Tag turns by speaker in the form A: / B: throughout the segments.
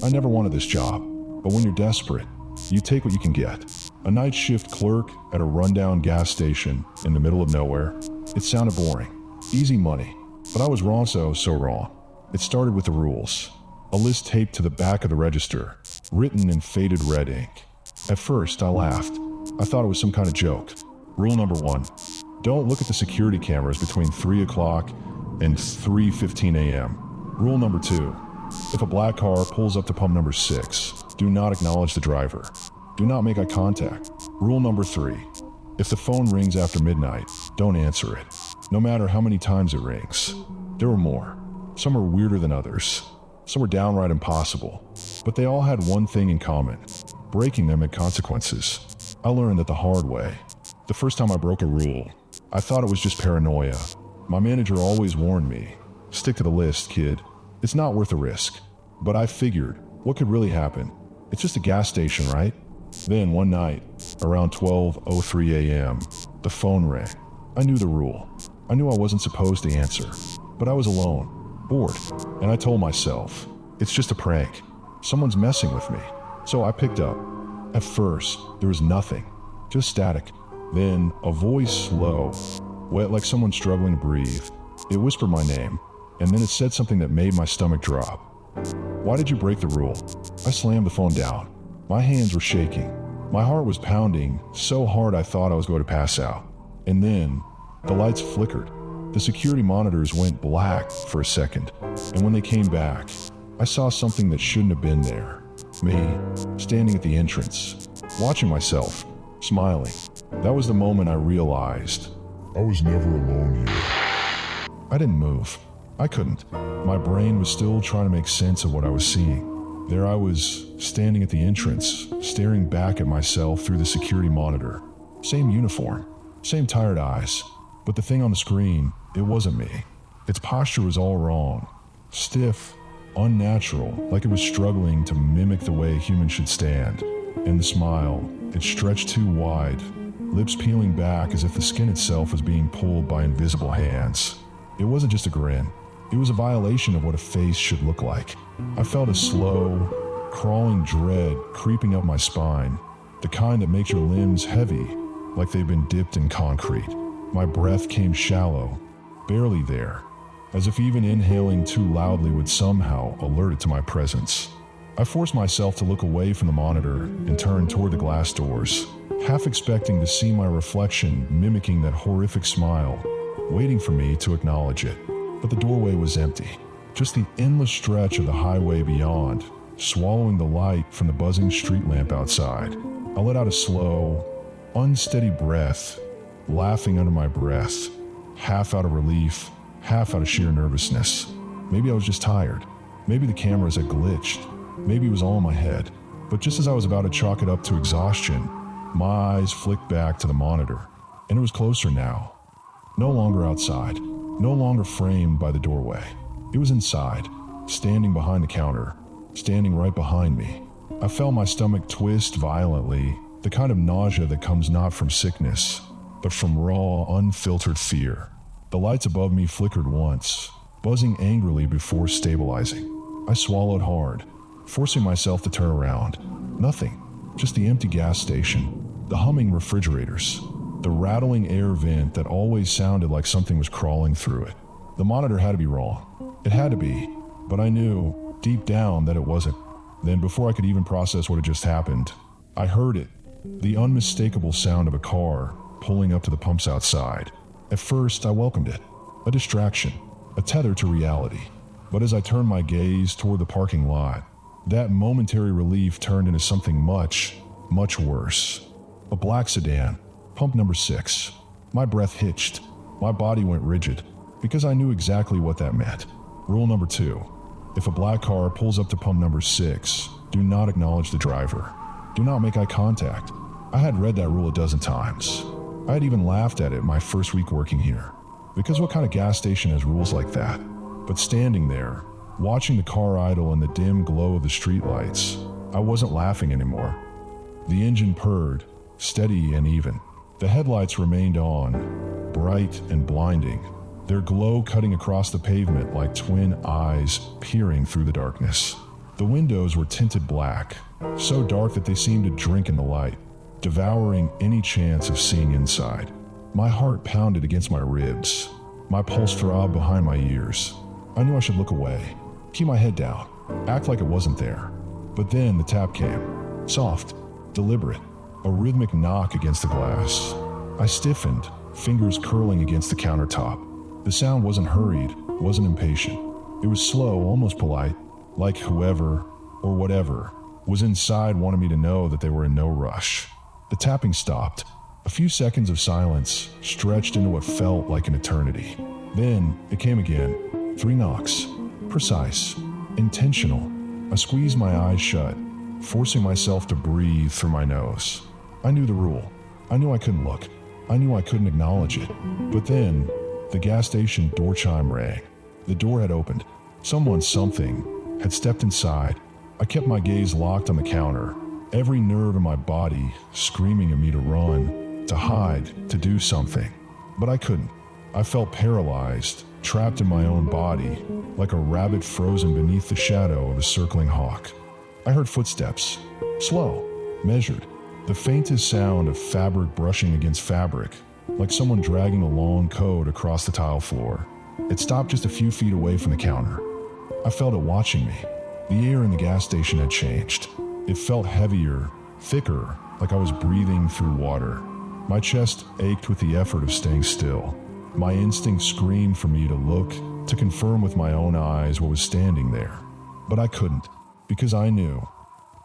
A: I never wanted this job, but when you're desperate, you take what you can get. A night shift clerk at a rundown gas station in the middle of nowhere. It sounded boring. Easy money. But I was wrong, so wrong. It started with the rules. A list taped to the back of the register, written in faded red ink. At first, I laughed. I thought it was some kind of joke. Rule number 1. Don't look at the security cameras between 3 o'clock and 3:15 a.m. Rule number 2. If a black car pulls up to pump number 6, do not acknowledge the driver. Do not make eye contact. Rule number 3. If the phone rings after midnight, don't answer it, no matter how many times it rings. There were more. Some were weirder than others. Some were downright impossible. But they all had one thing in common. Breaking them had consequences. I learned that the hard way. The first time I broke a rule, I thought it was just paranoia. My manager always warned me, stick to the list, kid. It's not worth the risk. But I figured, what could really happen? It's just a gas station, right? Then one night, around 12:03 a.m., the phone rang. I knew the rule. I knew I wasn't supposed to answer. But I was alone, bored, and I told myself, it's just a prank. Someone's messing with me. So I picked up. At first, there was nothing, just static. Then a voice, low, wet like someone struggling to breathe. It whispered my name, and then it said something that made my stomach drop. Why did you break the rule? I slammed the phone down. My hands were shaking. My heart was pounding so hard I thought I was going to pass out. And then, the lights flickered. The security monitors went black for a second, and when they came back, I saw something that shouldn't have been there. Me, standing at the entrance, watching myself, smiling. That was the moment I realized
B: I was never alone here.
A: I didn't move. I couldn't. My brain was still trying to make sense of what I was seeing. There I was, standing at the entrance, staring back at myself through the security monitor. Same uniform, same tired eyes. But the thing on the screen, it wasn't me. Its posture was all wrong. Stiff, unnatural, like it was struggling to mimic the way humans should stand. And the smile, it stretched too wide, lips peeling back as if the skin itself was being pulled by invisible hands. It wasn't just a grin. It was a violation of what a face should look like. I felt a slow, crawling dread creeping up my spine, the kind that makes your limbs heavy, like they've been dipped in concrete. My breath came shallow, barely there, as if even inhaling too loudly would somehow alert it to my presence. I forced myself to look away from the monitor and turn toward the glass doors, half expecting to see my reflection mimicking that horrific smile, waiting for me to acknowledge it. But the doorway was empty, just the endless stretch of the highway beyond, swallowing the light from the buzzing street lamp outside. I let out a slow, unsteady breath, laughing under my breath, half out of relief, half out of sheer nervousness. Maybe I was just tired. Maybe the cameras had glitched. Maybe it was all in my head. But just as I was about to chalk it up to exhaustion, my eyes flicked back to the monitor, and it was closer now. No longer outside, no longer framed by the doorway. It was inside, standing behind the counter, standing right behind me. I felt my stomach twist violently, the kind of nausea that comes not from sickness, but from raw, unfiltered fear. The lights above me flickered once, buzzing angrily before stabilizing. I swallowed hard, forcing myself to turn around. Nothing, just the empty gas station, the humming refrigerators, the rattling air vent that always sounded like something was crawling through it. The monitor had to be wrong. It had to be, but I knew, deep down, that it wasn't. Then, before I could even process what had just happened, I heard it, the unmistakable sound of a car pulling up to the pumps outside. At first, I welcomed it, a distraction, a tether to reality. But as I turned my gaze toward the parking lot, that momentary relief turned into something much, much worse. A black sedan, pump number 6. My breath hitched. My body went rigid, because I knew exactly what that meant. Rule number 2. If a black car pulls up to pump number 6, do not acknowledge the driver. Do not make eye contact. I had read that rule a dozen times. I had even laughed at it my first week working here. Because what kind of gas station has rules like that? But standing there, watching the car idle in the dim glow of the streetlights, I wasn't laughing anymore. The engine purred, steady and even. The headlights remained on, bright and blinding, their glow cutting across the pavement like twin eyes peering through the darkness. The windows were tinted black, so dark that they seemed to drink in the light, devouring any chance of seeing inside. My heart pounded against my ribs. My pulse throbbed behind my ears. I knew I should look away, keep my head down, act like it wasn't there. But then the tap came, soft, deliberate, a rhythmic knock against the glass. I stiffened, fingers curling against the countertop. The sound wasn't hurried, wasn't impatient. It was slow, almost polite, like whoever, or whatever, was inside wanted me to know that they were in no rush. The tapping stopped. A few seconds of silence stretched into what felt like an eternity. Then it came again. 3 knocks. Precise. Intentional. I squeezed my eyes shut, forcing myself to breathe through my nose. I knew the rule. I knew I couldn't look. I knew I couldn't acknowledge it. But then, the gas station door chime rang. The door had opened. Something had stepped inside. I kept my gaze locked on the counter, every nerve in my body screaming at me to run, to hide, to do something. But I couldn't. I felt paralyzed, trapped in my own body, like a rabbit frozen beneath the shadow of a circling hawk. I heard footsteps, slow, measured, the faintest sound of fabric brushing against fabric, like someone dragging a long coat across the tile floor. It stopped just a few feet away from the counter. I felt it watching me. The air in the gas station had changed. It felt heavier, thicker, like I was breathing through water. My chest ached with the effort of staying still. My instinct screamed for me to look, to confirm with my own eyes what was standing there. But I couldn't, because I knew.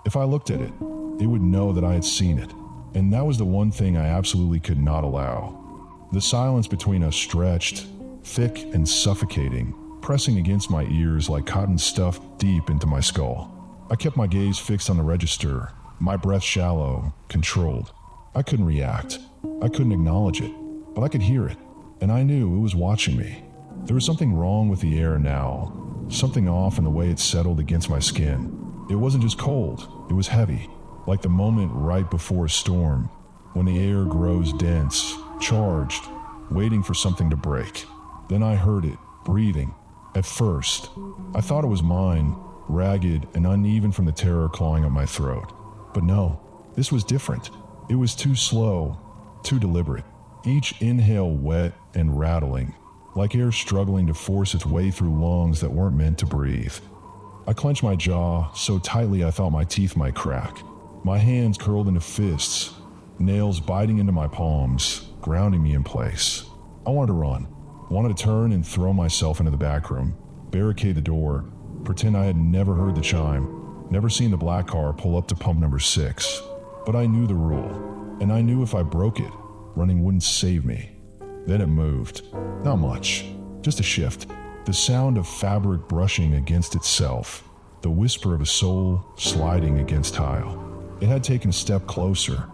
A: If I looked at it, it would know that I had seen it. And that was the one thing I absolutely could not allow. The silence between us stretched, thick and suffocating, pressing against my ears like cotton stuffed deep into my skull. I kept my gaze fixed on the register, my breath shallow, controlled. I couldn't react. I couldn't acknowledge it, but I could hear it, and I knew it was watching me. There was something wrong with the air now, something off in the way it settled against my skin. It wasn't just cold, it was heavy, like the moment right before a storm, when the air grows dense, charged, waiting for something to break. Then I heard it, breathing. At first, I thought it was mine, ragged and uneven from the terror clawing at my throat. But no, this was different. It was too slow, too deliberate. Each inhale wet and rattling, like air struggling to force its way through lungs that weren't meant to breathe. I clenched my jaw so tightly I thought my teeth might crack. My hands curled into fists, nails biting into my palms, grounding me in place. I wanted to run. Wanted to turn and throw myself into the back room, barricade the door, pretend I had never heard the chime, never seen the black car pull up to pump number 6. But I knew the rule, and I knew if I broke it, running wouldn't save me. Then it moved. Not much, just a shift. The sound of fabric brushing against itself, the whisper of a soul sliding against tile. It had taken a step closer.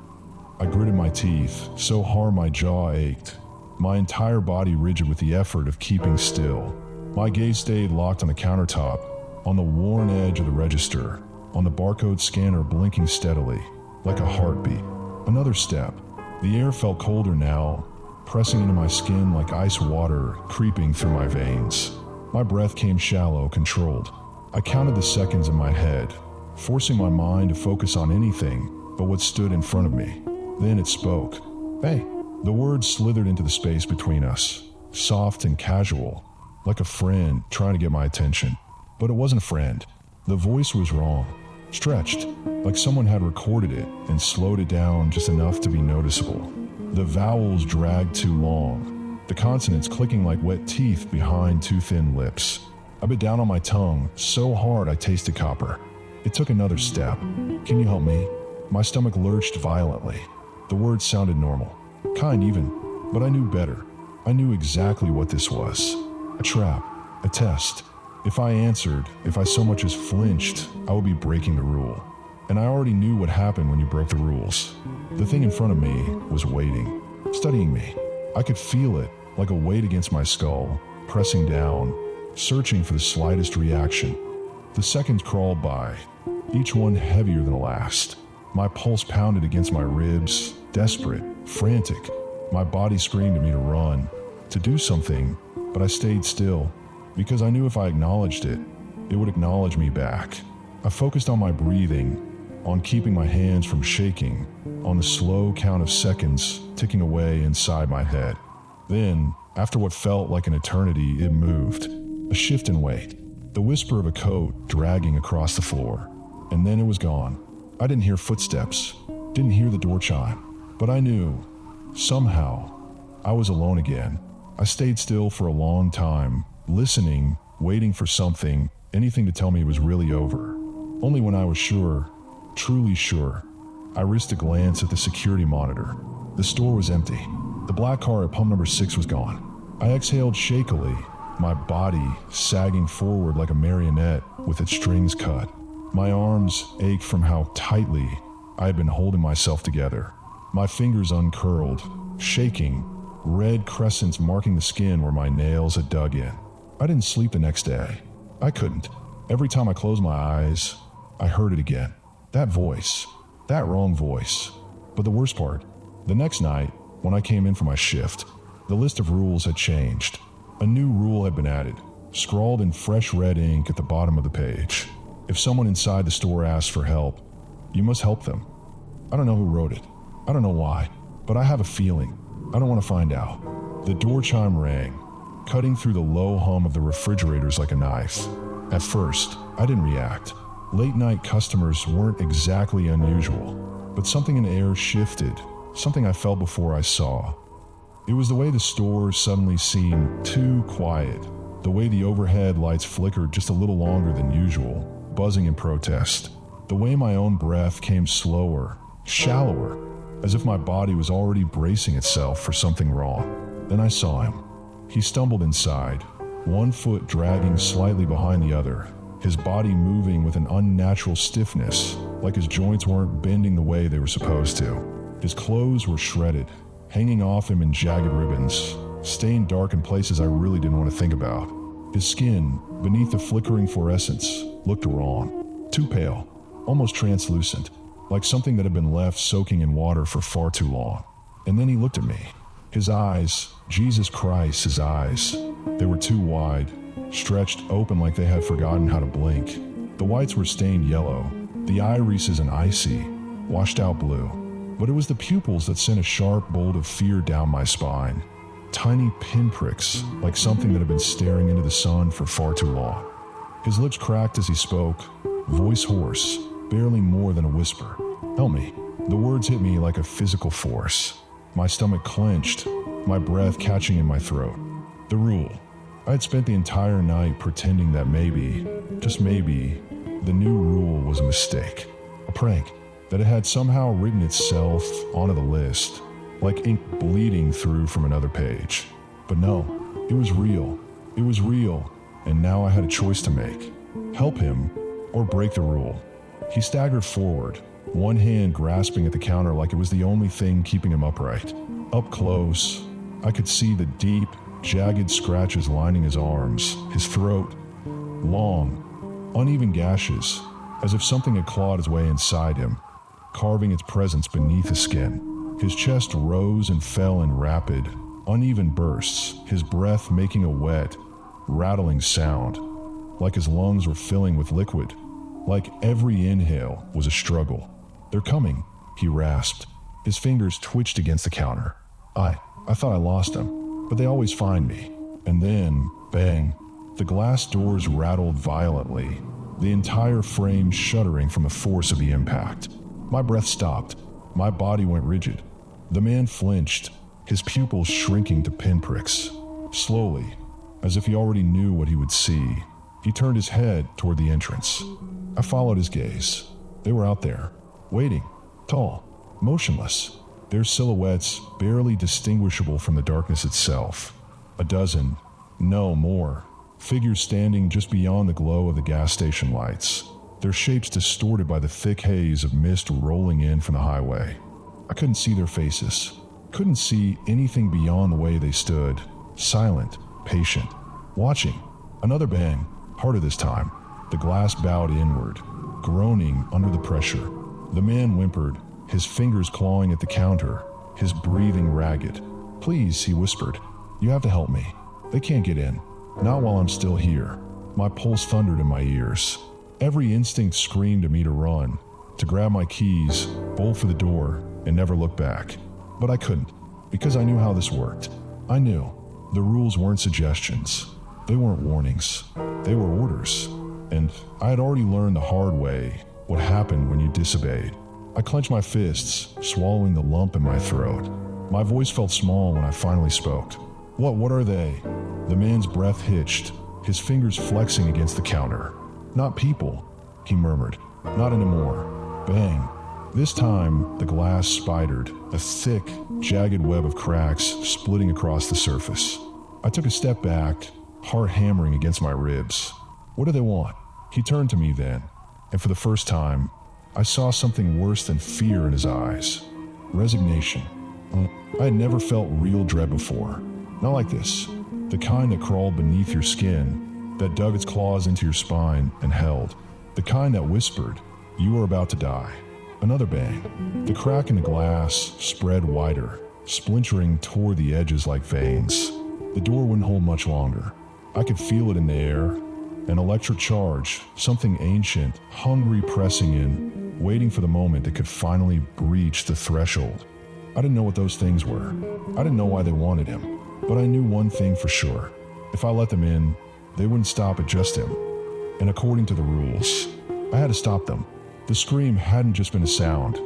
A: I gritted my teeth, so hard my jaw ached. My entire body rigid with the effort of keeping still. My gaze stayed locked on the countertop, on the worn edge of the register, on the barcode scanner blinking steadily, like a heartbeat. Another step. The air felt colder now, pressing into my skin like ice water creeping through my veins. My breath came shallow, controlled. I counted the seconds in my head, forcing my mind to focus on anything but what stood in front of me. Then it spoke. Hey. The words slithered into the space between us, soft and casual, like a friend trying to get my attention. But it wasn't a friend. The voice was wrong, stretched, like someone had recorded it and slowed it down just enough to be noticeable. The vowels dragged too long, the consonants clicking like wet teeth behind too thin lips. I bit down on my tongue so hard I tasted copper. It took another step. Can you help me? My stomach lurched violently. The words sounded normal. Kind even, but I knew better. I knew exactly what this was. A trap, a test. If I answered, if I so much as flinched, I would be breaking the rule. And I already knew what happened when you broke the rules. The thing in front of me was waiting, studying me. I could feel it, like a weight against my skull, pressing down, searching for the slightest reaction. The seconds crawled by, each one heavier than the last. My pulse pounded against my ribs, desperate, frantic. My body screamed at me to run, to do something, but I stayed still, because I knew if I acknowledged it, it would acknowledge me back. I focused on my breathing, on keeping my hands from shaking, on the slow count of seconds ticking away inside my head. Then, after what felt like an eternity, it moved. A shift in weight, the whisper of a coat dragging across the floor. And then it was gone. I didn't hear footsteps, didn't hear the door chime, but I knew, somehow, I was alone again. I stayed still for a long time, listening, waiting for something, anything to tell me it was really over. Only when I was sure, truly sure, I risked a glance at the security monitor. The store was empty. The black car at pump number 6 was gone. I exhaled shakily, my body sagging forward like a marionette with its strings cut. My arms ached from how tightly I had been holding myself together. My fingers uncurled, shaking, red crescents marking the skin where my nails had dug in. I didn't sleep the next day. I couldn't. Every time I closed my eyes, I heard it again. That voice. That wrong voice. But the worst part, the next night, when I came in for my shift, the list of rules had changed. A new rule had been added, scrawled in fresh red ink at the bottom of the page. If someone inside the store asks for help, you must help them. I don't know who wrote it. I don't know why, but I have a feeling. I don't want to find out. The door chime rang, cutting through the low hum of the refrigerators like a knife. At first, I didn't react. Late-night customers weren't exactly unusual, but something in the air shifted, something I felt before I saw. It was the way the store suddenly seemed too quiet, the way the overhead lights flickered just a little longer than usual, buzzing in protest, the way my own breath came slower, shallower, as if my body was already bracing itself for something wrong. Then I saw him. He stumbled inside, one foot dragging slightly behind the other, his body moving with an unnatural stiffness, like his joints weren't bending the way they were supposed to. His clothes were shredded, hanging off him in jagged ribbons, stained dark in places I really didn't want to think about. His skin, beneath the flickering fluorescence, looked raw, too pale, almost translucent, like something that had been left soaking in water for far too long. And then he looked at me. His eyes, Jesus Christ, his eyes, they were too wide, stretched open like they had forgotten how to blink. The whites were stained yellow, the irises an icy, washed out blue. But it was the pupils that sent a sharp bolt of fear down my spine. Tiny pinpricks, like something that had been staring into the sun for far too long. His lips cracked as he spoke, voice hoarse, barely more than a whisper. Help me. The words hit me like a physical force. My stomach clenched, my breath catching in my throat. The rule. I had spent the entire night pretending that maybe, just maybe, the new rule was a mistake. A prank. That it had somehow written itself onto the list, like ink bleeding through from another page. But no, it was real. It was real, and now I had a choice to make. Help him, or break the rule. He staggered forward, one hand grasping at the counter like it was the only thing keeping him upright. Up close, I could see the deep, jagged scratches lining his arms, his throat, long, uneven gashes, as if something had clawed its way inside him, carving its presence beneath his skin. His chest rose and fell in rapid, uneven bursts, his breath making a wet, rattling sound, like his lungs were filling with liquid, like every inhale was a struggle. They're coming, he rasped. His fingers twitched against the counter. I thought I lost them, but they always find me. And then, bang, the glass doors rattled violently, the entire frame shuddering from the force of the impact. My breath stopped. My body went rigid. The man flinched, his pupils shrinking to pinpricks. Slowly, as if he already knew what he would see, he turned his head toward the entrance. I followed his gaze. They were out there, waiting, tall, motionless, their silhouettes barely distinguishable from the darkness itself. A dozen, no more, figures standing just beyond the glow of the gas station lights, their shapes distorted by the thick haze of mist rolling in from the highway. I couldn't see their faces, couldn't see anything beyond the way they stood, silent, patient, watching. Another bang, harder this time. The glass bowed inward, groaning under the pressure. The man whimpered, his fingers clawing at the counter, his breathing ragged. Please, he whispered, you have to help me. They can't get in, not while I'm still here. My pulse thundered in my ears. Every instinct screamed at me to run, to grab my keys, bolt for the door, and never look back. But I couldn't, because I knew how this worked. I knew. The rules weren't suggestions. They weren't warnings. They were orders. And I had already learned the hard way what happened when you disobeyed. I clenched my fists, swallowing the lump in my throat. My voice felt small when I finally spoke. What are they?" The man's breath hitched, his fingers flexing against the counter. "Not people," he murmured. "Not anymore." Bang. This time, the glass spidered, a thick, jagged web of cracks splitting across the surface. I took a step back, heart hammering against my ribs. "What do they want?" He turned to me then, and for the first time, I saw something worse than fear in his eyes. Resignation. I had never felt real dread before. Not like this. The kind that crawled beneath your skin, that dug its claws into your spine and held. The kind that whispered, "You are about to die." Another bang. The crack in the glass spread wider, splintering toward the edges like veins. The door wouldn't hold much longer. I could feel it in the air. An electric charge, something ancient, hungry pressing in, waiting for the moment it could finally breach the threshold. I didn't know what those things were. I didn't know why they wanted him. But I knew one thing for sure. If I let them in, they wouldn't stop at just him. And according to the rules, I had to stop them. The scream hadn't just been a sound.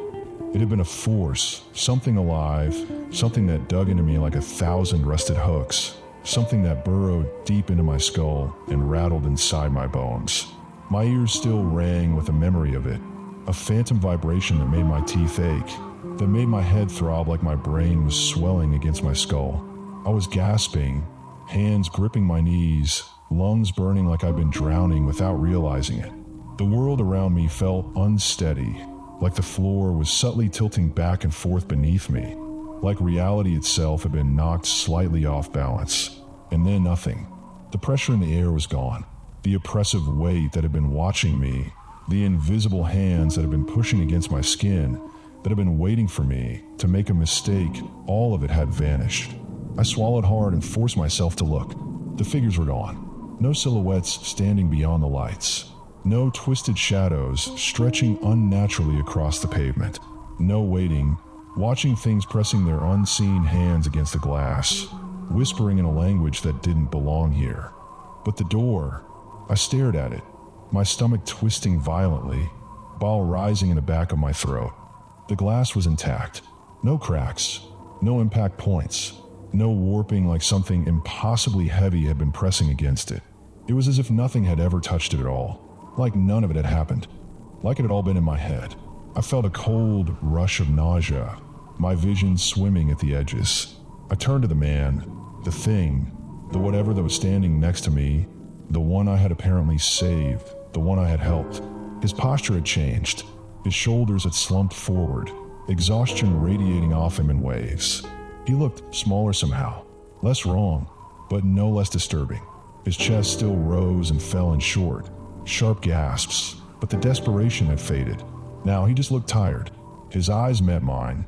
A: It had been a force, something alive, something that dug into me like 1,000 rusted hooks, something that burrowed deep into my skull and rattled inside my bones. My ears still rang with a memory of it, a phantom vibration that made my teeth ache, that made my head throb like my brain was swelling against my skull. I was gasping, hands gripping my knees, lungs burning like I'd been drowning without realizing it. The world around me felt unsteady, like the floor was subtly tilting back and forth beneath me, like reality itself had been knocked slightly off balance. And then nothing. The pressure in the air was gone. The oppressive weight that had been watching me, the invisible hands that had been pushing against my skin, that had been waiting for me to make a mistake, all of it had vanished. I swallowed hard and forced myself to look. The figures were gone. No silhouettes standing beyond the lights. No twisted shadows stretching unnaturally across the pavement. No waiting, watching things pressing their unseen hands against the glass, whispering in a language that didn't belong here. But the door, I stared at it, my stomach twisting violently, bile rising in the back of my throat. The glass was intact. No cracks, no impact points, no warping like something impossibly heavy had been pressing against it. It was as if nothing had ever touched it at all, like none of it had happened, like it had all been in my head. I felt a cold rush of nausea, my vision swimming at the edges. I turned to the man, the thing, the whatever that was standing next to me, the one I had apparently saved, the one I had helped. His posture had changed. His shoulders had slumped forward, exhaustion radiating off him in waves. He looked smaller somehow, less wrong, but no less disturbing. His chest still rose and fell in short, sharp gasps, but the desperation had faded. Now he just looked tired. His eyes met mine,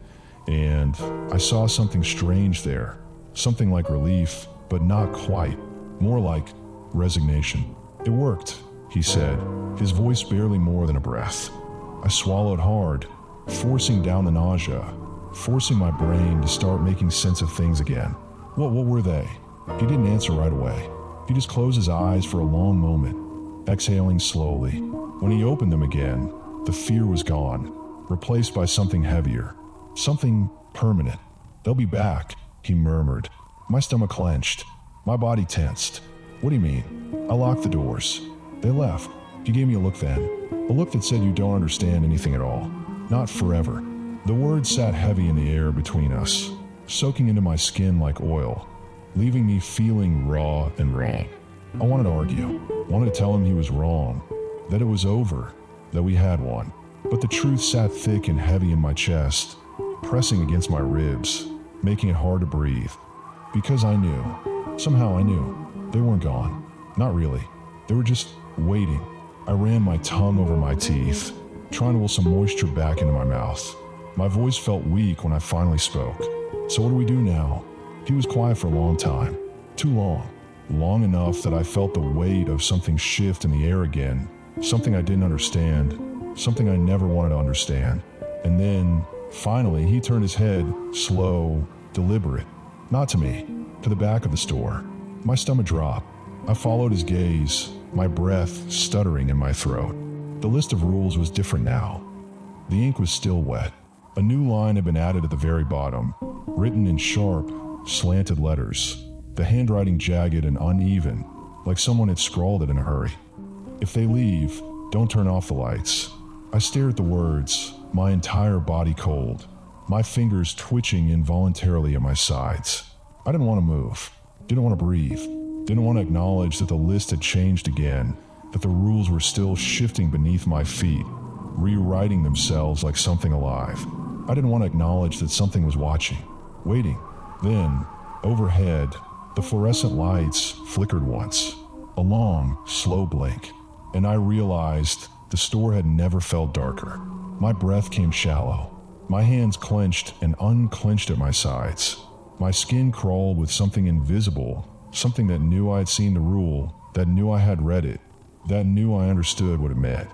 A: and I saw something strange there, something like relief, but not quite, more like resignation. "It worked," he said, his voice barely more than a breath. I swallowed hard, forcing down the nausea, forcing my brain to start making sense of things again. What were they? He didn't answer right away. He just closed his eyes for a long moment, exhaling slowly. When he opened them again, the fear was gone, replaced by something heavier, something permanent. "They'll be back," he murmured. My stomach clenched, my body tensed. "What do you mean?" I locked the doors. They left. He gave me a look then, a look that said you don't understand anything at all. Not forever. The words sat heavy in the air between us, soaking into my skin like oil, leaving me feeling raw and wrong. I wanted to argue, wanted to tell him he was wrong, that it was over, that we had one. But the truth sat thick and heavy in my chest, pressing against my ribs, making it hard to breathe. Because I knew, somehow I knew, they weren't gone. Not really. They were just waiting. I ran my tongue over my teeth, trying to will some moisture back into my mouth. My voice felt weak when I finally spoke. "So what do we do now?" He was quiet for a long time. Too long. Long enough that I felt the weight of something shift in the air again, something I didn't understand, something I never wanted to understand. And then, finally, he turned his head, slow, deliberate, not to me, to the back of the store. My stomach dropped. I followed his gaze, my breath stuttering in my throat. The list of rules was different now. The ink was still wet. A new line had been added at the very bottom, written in sharp, slanted letters, the handwriting jagged and uneven, like someone had scrawled it in a hurry. If they leave, don't turn off the lights. I stared at the words, my entire body cold, my fingers twitching involuntarily at my sides. I didn't want to move, didn't want to breathe, didn't want to acknowledge that the list had changed again, that the rules were still shifting beneath my feet, rewriting themselves like something alive. I didn't want to acknowledge that something was watching, waiting. Then, overhead, the fluorescent lights flickered once, a long, slow blink, and I realized the store had never felt darker. My breath came shallow. My hands clenched and unclenched at my sides. My skin crawled with something invisible, something that knew I had seen the rule, that knew I had read it, that knew I understood what it meant.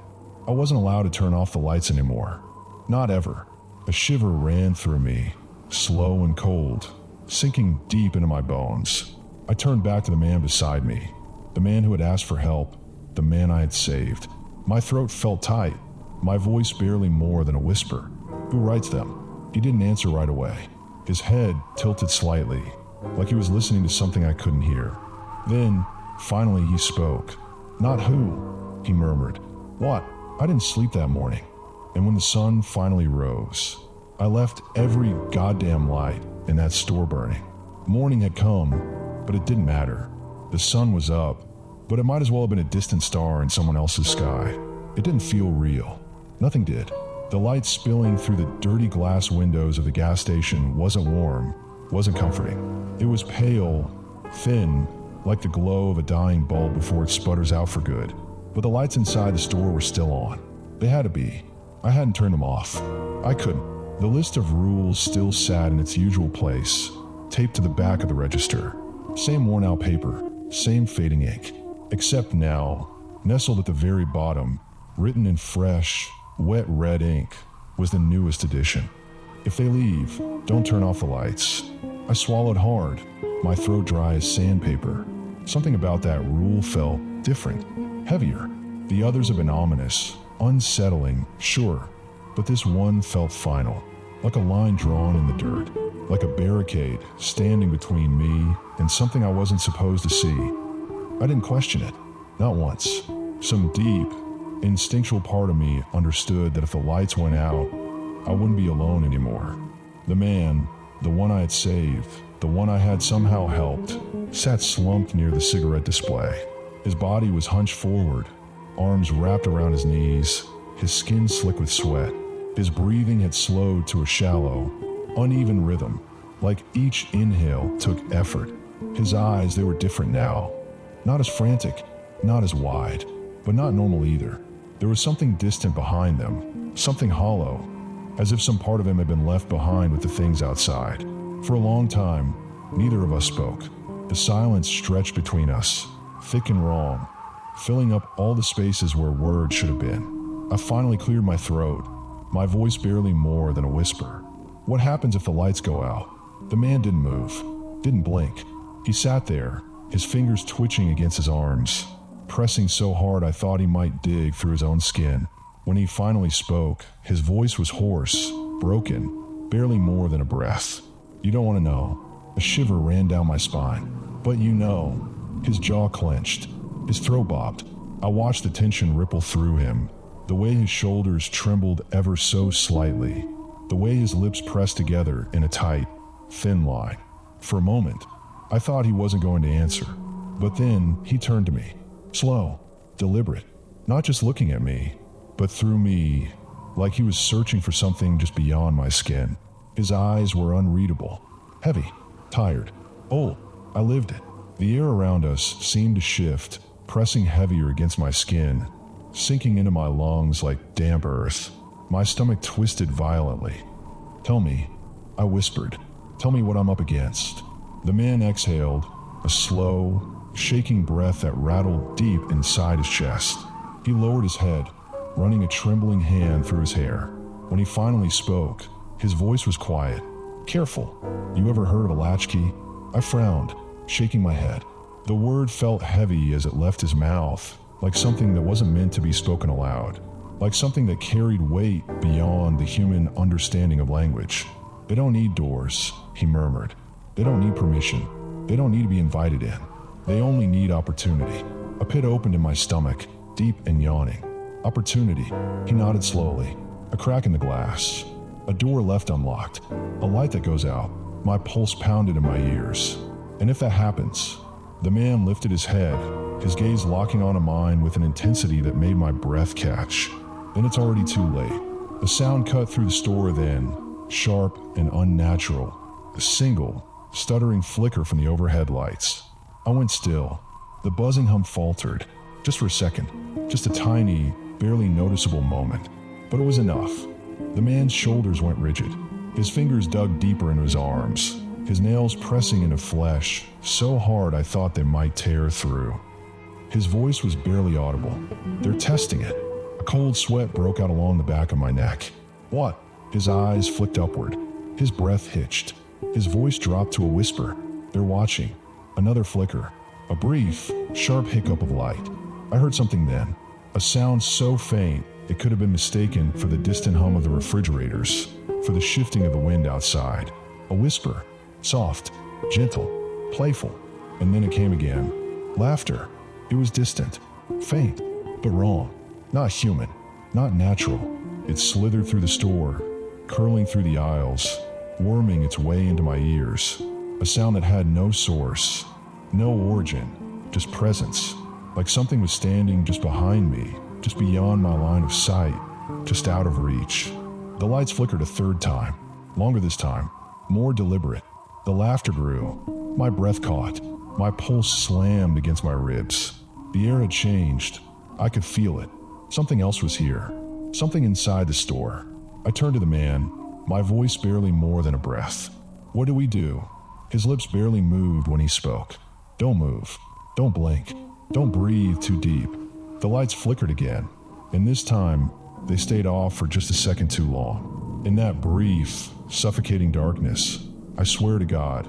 A: I wasn't allowed to turn off the lights anymore. Not ever. A shiver ran through me, slow and cold, sinking deep into my bones. I turned back to the man beside me, the man who had asked for help, the man I had saved. My throat felt tight, my voice barely more than a whisper. Who writes them? He didn't answer right away. His head tilted slightly, like he was listening to something I couldn't hear. Then, finally he spoke. Not who, he murmured. What? I didn't sleep that morning. And when the sun finally rose, I left every goddamn light in that store burning. Morning had come, but it didn't matter. The sun was up, but it might as well have been a distant star in someone else's sky. It didn't feel real. Nothing did. The light spilling through the dirty glass windows of the gas station wasn't warm, wasn't comforting. It was pale, thin, like the glow of a dying bulb before it sputters out for good. But the lights inside the store were still on. They had to be. I hadn't turned them off. I couldn't. The list of rules still sat in its usual place, taped to the back of the register. Same worn out paper, same fading ink. Except now, nestled at the very bottom, written in fresh, wet red ink, was the newest edition. If they leave, don't turn off the lights. I swallowed hard, my throat dry as sandpaper. Something about that rule felt different, heavier. The others had been ominous, unsettling, sure, but this one felt final, like a line drawn in the dirt, like a barricade standing between me and something I wasn't supposed to see. I didn't question it, not once. Some deep, instinctual part of me understood that if the lights went out, I wouldn't be alone anymore. The man, the one I had saved, the one I had somehow helped, sat slumped near the cigarette display. His body was hunched forward, arms wrapped around his knees, his skin slick with sweat. His breathing had slowed to a shallow, uneven rhythm, like each inhale took effort. His eyes, they were different now. Not as frantic, not as wide, but not normal either. There was something distant behind them, something hollow, as if some part of him had been left behind with the things outside. For a long time, neither of us spoke. The silence stretched between us, thick and wrong, filling up all the spaces where words should have been. I finally cleared my throat, my voice barely more than a whisper. What happens if the lights go out? The man didn't move, didn't blink. He sat there, his fingers twitching against his arms, pressing so hard I thought he might dig through his own skin. When he finally spoke, his voice was hoarse, broken, barely more than a breath. You don't want to know. A shiver ran down my spine. But you know. His jaw clenched. His throat bobbed. I watched the tension ripple through him, the way his shoulders trembled ever so slightly, the way his lips pressed together in a tight, thin line. For a moment, I thought he wasn't going to answer. But then he turned to me, slow, deliberate, not just looking at me, but through me, like he was searching for something just beyond my skin. His eyes were unreadable, heavy, tired, old. I lived it. The air around us seemed to shift, pressing heavier against my skin, sinking into my lungs like damp earth. My stomach twisted violently. Tell me, I whispered. Tell me what I'm up against. The man exhaled, a slow, shaking breath that rattled deep inside his chest. He lowered his head, running a trembling hand through his hair. When he finally spoke, his voice was quiet. "Careful. You ever heard of a latchkey?" I frowned, shaking my head. The word felt heavy as it left his mouth, like something that wasn't meant to be spoken aloud, like something that carried weight beyond the human understanding of language. "They don't need doors," he murmured. "They don't need permission. They don't need to be invited in. They only need opportunity." A pit opened in my stomach, deep and yawning. "Opportunity," he nodded slowly. "A crack in the glass. A door left unlocked. A light that goes out." My pulse pounded in my ears. "And if that happens?" The man lifted his head, his gaze locking onto mine with an intensity that made my breath catch. "Then it's already too late." The sound cut through the store then, sharp and unnatural. A single, stuttering flicker from the overhead lights. I went still. The buzzing hum faltered, just for a second, just a tiny, barely noticeable moment. But it was enough. The man's shoulders went rigid. His fingers dug deeper into his arms, his nails pressing into flesh so hard I thought they might tear through. His voice was barely audible. "They're testing it." A cold sweat broke out along the back of my neck. "What?" His eyes flicked upward. His breath hitched. His voice dropped to a whisper. "They're watching." Another flicker. A brief, sharp hiccup of light. I heard something then. A sound so faint it could have been mistaken for the distant hum of the refrigerators, for the shifting of the wind outside. A whisper. Soft, gentle, playful. And then it came again. Laughter. It was distant, faint, but wrong. Not human, not natural. It slithered through the store, curling through the aisles, worming its way into my ears. A sound that had no source, no origin, just presence. Like something was standing just behind me, just beyond my line of sight, just out of reach. The lights flickered a third time, longer this time, more deliberate. The laughter grew. My breath caught. My pulse slammed against my ribs. The air had changed. I could feel it. Something else was here. Something inside the store. I turned to the man, my voice barely more than a breath. "What do we do?" His lips barely moved when he spoke. "Don't move. Don't blink. Don't breathe too deep." The lights flickered again, and this time, they stayed off for just a second too long. In that brief, suffocating darkness, I swear to God,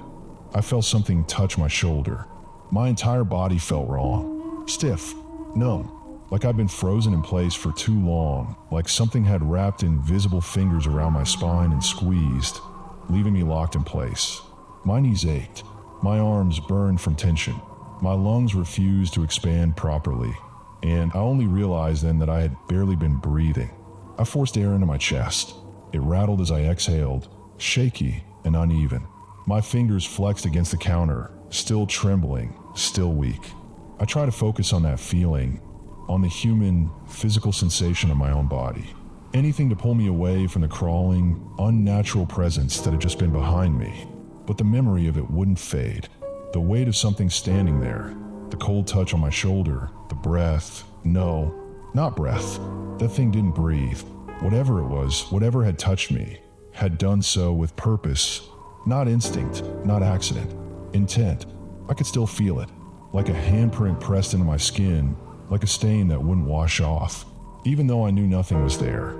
A: I felt something touch my shoulder. My entire body felt wrong. Stiff, numb, like I'd been frozen in place for too long, like something had wrapped invisible fingers around my spine and squeezed, leaving me locked in place. My knees ached. My arms burned from tension. My lungs refused to expand properly, and I only realized then that I had barely been breathing. I forced air into my chest. It rattled as I exhaled, shaky and uneven. My fingers flexed against the counter, still trembling, still weak. I tried to focus on that feeling, on the human, physical sensation of my own body. Anything to pull me away from the crawling, unnatural presence that had just been behind me. But the memory of it wouldn't fade. The weight of something standing there, the cold touch on my shoulder, the breath. No, not breath. That thing didn't breathe. Whatever it was, whatever had touched me, had done so with purpose. Not instinct, not accident. Intent. I could still feel it, like a handprint pressed into my skin, like a stain that wouldn't wash off. Even though I knew nothing was there,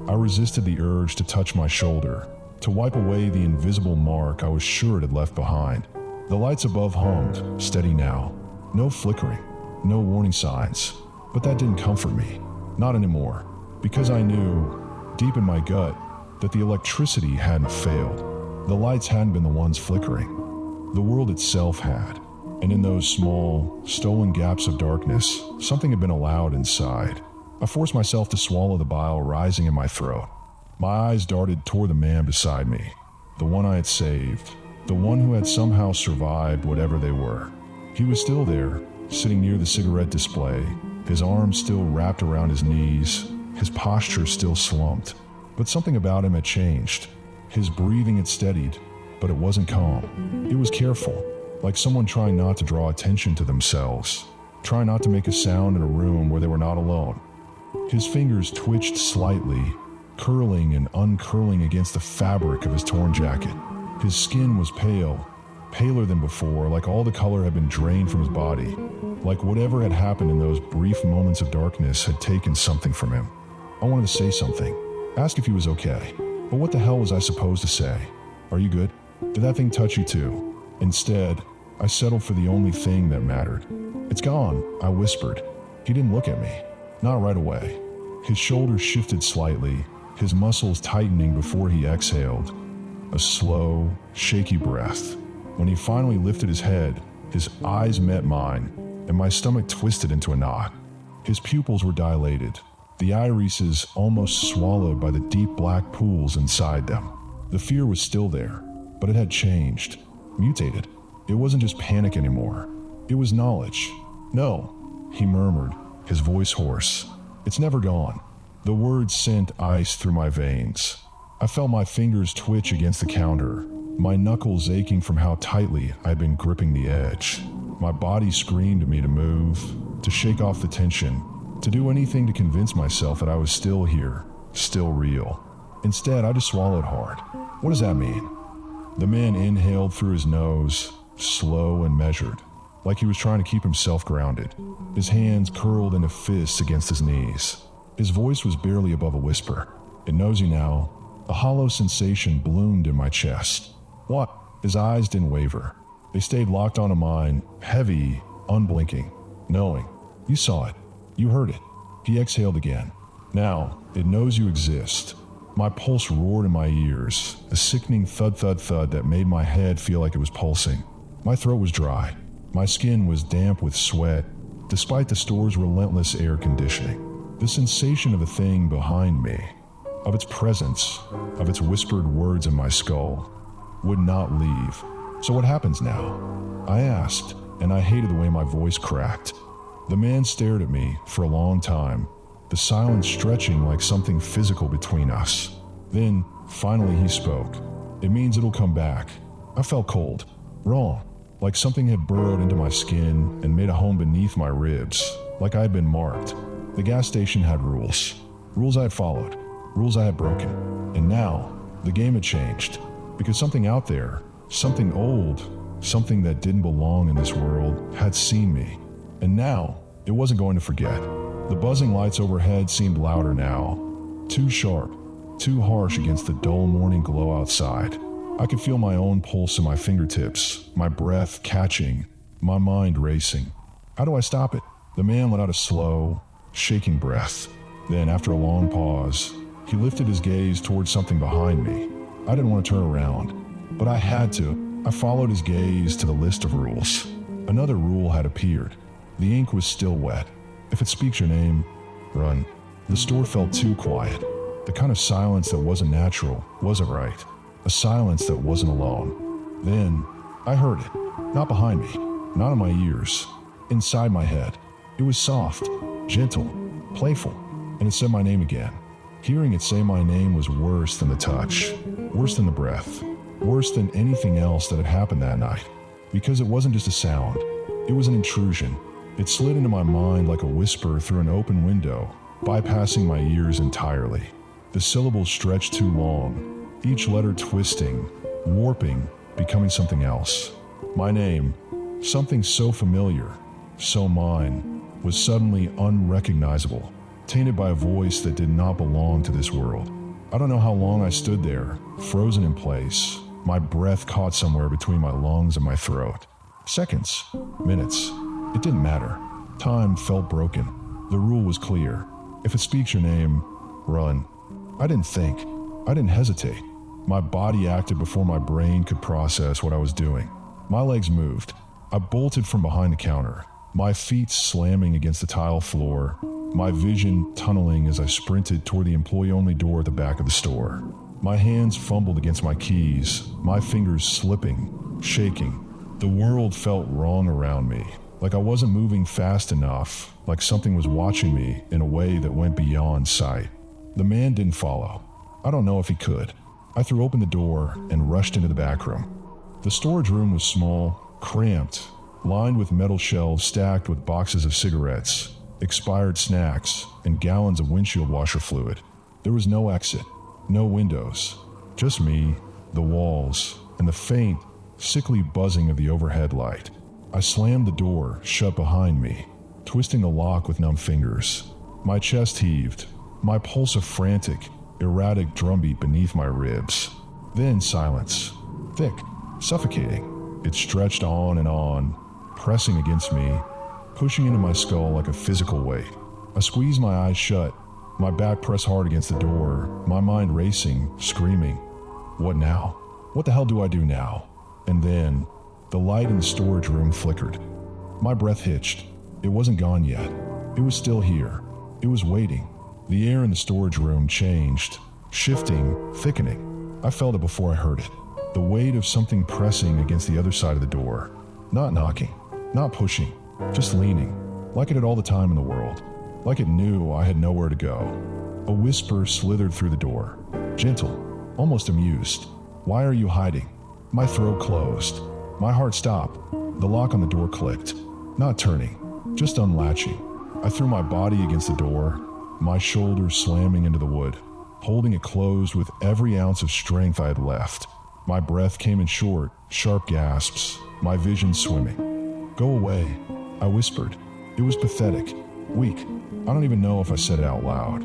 A: I resisted the urge to touch my shoulder, to wipe away the invisible mark I was sure it had left behind. The lights above hummed, steady now. No flickering, no warning signs. But that didn't comfort me. Not anymore. Because I knew, deep in my gut, that the electricity hadn't failed. The lights hadn't been the ones flickering. The world itself had. And in those small, stolen gaps of darkness, something had been allowed inside. I forced myself to swallow the bile rising in my throat. My eyes darted toward the man beside me, the one I had saved, the one who had somehow survived whatever they were. He was still there, sitting near the cigarette display, his arms still wrapped around his knees, his posture still slumped. But something about him had changed. His breathing had steadied, but it wasn't calm. It was careful, like someone trying not to draw attention to themselves, trying not to make a sound in a room where they were not alone. His fingers twitched slightly, curling and uncurling against the fabric of his torn jacket. His skin was pale, paler than before, like all the color had been drained from his body. like whatever had happened in those brief moments of darkness had taken something from him. I wanted to say something, ask if he was okay, but what the hell was I supposed to say? Are you good? Did that thing touch you too? Instead, I settled for the only thing that mattered. It's gone, I whispered. He didn't look at me. Not right away. His shoulders shifted slightly, his muscles tightening before he exhaled. A slow, shaky breath. When he finally lifted his head, his eyes met mine, and my stomach twisted into a knot. His pupils were dilated, the irises almost swallowed by the deep black pools inside them. The fear was still there, but it had changed, mutated. It wasn't just panic anymore. It was knowledge. No, he murmured, his voice hoarse. It's never gone. The words sent ice through my veins. I felt my fingers twitch against the counter, my knuckles aching from how tightly I'd been gripping the edge. My body screamed at me to move, to shake off the tension, to do anything to convince myself that I was still here, still real. Instead, I just swallowed hard. What does that mean? The man inhaled through his nose, slow and measured, like he was trying to keep himself grounded. His hands curled into fists against his knees. His voice was barely above a whisper. It knows you now. A hollow sensation bloomed in my chest. What? His eyes didn't waver. They stayed locked onto mine, heavy, unblinking, knowing. You saw it. You heard it. He exhaled again. Now, it knows you exist. My pulse roared in my ears, a sickening thud-thud-thud that made my head feel like it was pulsing. My throat was dry. My skin was damp with sweat, despite the store's relentless air conditioning. The sensation of a thing behind me, of its presence, of its whispered words in my skull, would not leave. So what happens now? I asked, and I hated the way my voice cracked. The man stared at me for a long time, the silence stretching like something physical between us. Then, finally he spoke. It means it'll come back. I felt cold, wrong, like something had burrowed into my skin and made a home beneath my ribs, like I had been marked. The gas station had rules. Rules I had followed, rules I had broken. And now, the game had changed. Because something out there, something old, something that didn't belong in this world, had seen me. And now, it wasn't going to forget. The buzzing lights overhead seemed louder now, too sharp, too harsh against the dull morning glow outside. I could feel my own pulse in my fingertips, my breath catching, my mind racing. How do I stop it? The man let out a slow, shaking breath. Then, after a long pause, he lifted his gaze towards something behind me. I didn't want to turn around, but I had to. I followed his gaze to the list of rules. Another rule had appeared. The ink was still wet. If it speaks your name, run. The store felt too quiet. The kind of silence that wasn't natural, wasn't right. A silence that wasn't alone. Then, I heard it. Not behind me, not in my ears, inside my head. It was soft, gentle, playful, and it said my name again. Hearing it say my name was worse than the touch, worse than the breath, worse than anything else that had happened that night. Because it wasn't just a sound, it was an intrusion. It slid into my mind like a whisper through an open window, bypassing my ears entirely. The syllables stretched too long, each letter twisting, warping, becoming something else. My name, something so familiar, so mine, was suddenly unrecognizable, tainted by a voice that did not belong to this world. I don't know how long I stood there, frozen in place, my breath caught somewhere between my lungs and my throat. Seconds, minutes, it didn't matter. Time felt broken. The rule was clear. If it speaks your name, run. I didn't think. I didn't hesitate. My body acted before my brain could process what I was doing. My legs moved. I bolted from behind the counter, my feet slamming against the tile floor, my vision tunneling as I sprinted toward the employee-only door at the back of the store. My hands fumbled against my keys, my fingers slipping, shaking. The world felt wrong around me, like I wasn't moving fast enough, like something was watching me in a way that went beyond sight. The man didn't follow. I don't know if he could. I threw open the door and rushed into the back room. The storage room was small, cramped, lined with metal shelves stacked with boxes of cigarettes, expired snacks, and gallons of windshield washer fluid. There was no exit, no windows, just me, the walls, and the faint, sickly buzzing of the overhead light. I slammed the door shut behind me, twisting the lock with numb fingers. My chest heaved, my pulse a frantic, erratic drumbeat beneath my ribs. Then silence, thick, suffocating. It stretched on, pressing against me, pushing into my skull like a physical weight. I squeezed my eyes shut, my back pressed hard against the door, my mind racing, screaming. What now? What the hell do I do now? And then, the light in the storage room flickered. My breath hitched. It wasn't gone yet. It was still here. It was waiting. The air in the storage room changed, shifting, thickening. I felt it before I heard it. The weight of something pressing against the other side of the door. Not knocking, not pushing, just leaning, like it had all the time in the world. Like it knew I had nowhere to go. A whisper slithered through the door, gentle, almost amused. Why are you hiding? My throat closed. My heart stopped. The lock on the door clicked. Not turning, just unlatching. I threw my body against the door, my shoulders slamming into the wood, holding it closed with every ounce of strength I had left. My breath came in short, sharp gasps, my vision swimming. Go away, I whispered. It was pathetic, weak. I don't even know if I said it out loud.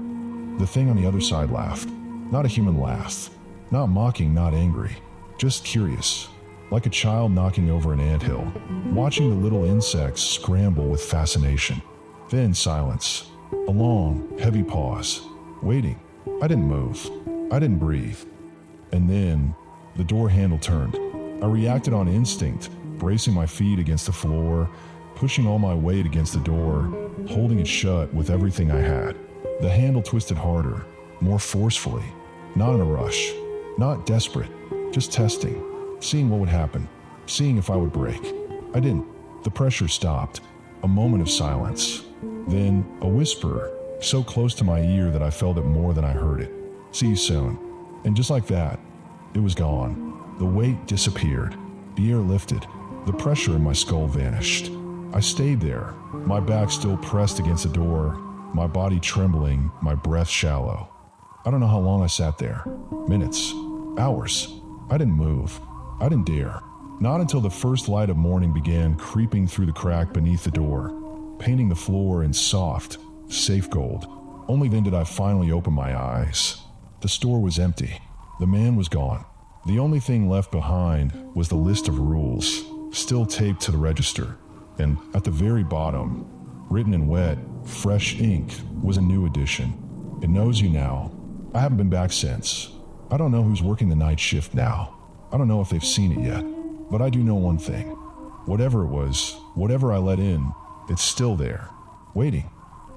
A: The thing on the other side laughed. Not a human laugh. Not mocking, not angry. Just curious. Like a child knocking over an anthill, watching the little insects scramble with fascination. Then silence. A long, heavy pause. Waiting. I didn't move. I didn't breathe. And then, the door handle turned. I reacted on instinct, bracing my feet against the floor, pushing all my weight against the door, holding it shut with everything I had. The handle twisted harder, more forcefully. Not in a rush. Not desperate. Just testing. Seeing what would happen. Seeing if I would break. I didn't. The pressure stopped. A moment of silence. Then, a whisper, so close to my ear that I felt it more than I heard it. See you soon. And just like that, it was gone. The weight disappeared. The air lifted. The pressure in my skull vanished. I stayed there, my back still pressed against the door, my body trembling, my breath shallow. I don't know how long I sat there. Minutes. Hours. I didn't move. I didn't dare. Not until the first light of morning began creeping through the crack beneath the door, painting the floor in soft, safe gold. Only then did I finally open my eyes. The store was empty. The man was gone. The only thing left behind was the list of rules, still taped to the register. And at the very bottom, written in wet, fresh ink, was a new edition. It knows you now. I haven't been back since. I don't know who's working the night shift now. I don't know if they've seen it yet. But I do know one thing. Whatever it was, whatever I let in, it's still there, waiting.